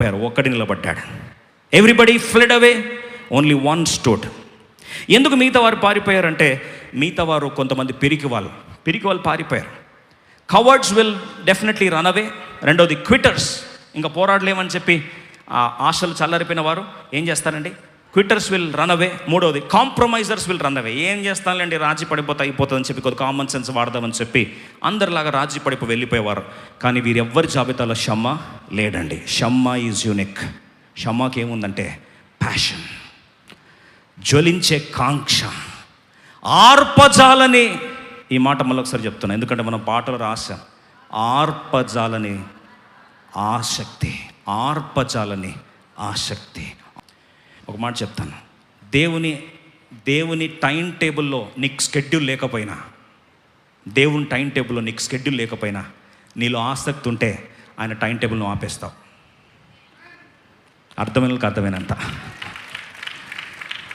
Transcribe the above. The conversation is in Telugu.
పారిపోయారు, ఒక్కడి నిలబడ్డాడు. ఎవ్రీబడి ఫ్లెడ్ అవే, ఓన్లీ వన్ స్టూడ్. ఎందుకు మిగతా వారు పారిపోయారంటే, మిగతా వారు కొంతమంది పిరికి వాళ్ళు పారిపోయారు. Coverts will definitely run away. రెండోది క్విటర్స్, ఇంకా పోరాడలేమని చెప్పి ఆ ఆశలు చల్లారిపోయిన వారు ఏం చేస్తారండి, క్విటర్స్ విల్ రన్ అవే. మూడోది కాంప్రమైజర్స్ విల్ రన్ అవే. ఏం చేస్తానులేండి, రాజీ పడిపోతే అయిపోతుందని చెప్పి కొద్ది కామన్ సెన్స్ వాడదామని చెప్పి అందరిలాగా రాజీ పడిపో వెళ్ళిపోయేవారు. కానీ వీరెవ్వరి జాబితాలో షమ్మా లేడండి. Shammah is unique. షమ్మాకి ఏముందంటే ప్యాషన్, జ్వలించే కాంక్ష, ఆర్పజాలని. ఈ మాట మళ్ళీ ఒకసారి చెప్తున్నా, ఎందుకంటే మనం పాటలు రాసాం. ఆర్పజాలని ఆసక్తి, ఆర్పజాలని ఆసక్తి. ఒక మాట చెప్తాను, దేవుని టైం టేబుల్లో నీకు స్కెడ్యూల్ లేకపోయినా, దేవుని టైం టేబుల్లో నీకు స్కెడ్యూల్ లేకపోయినా, నీలో ఆసక్తి ఉంటే ఆయన టైం టేబుల్ను ఆపేస్తావు. అర్థమైనంత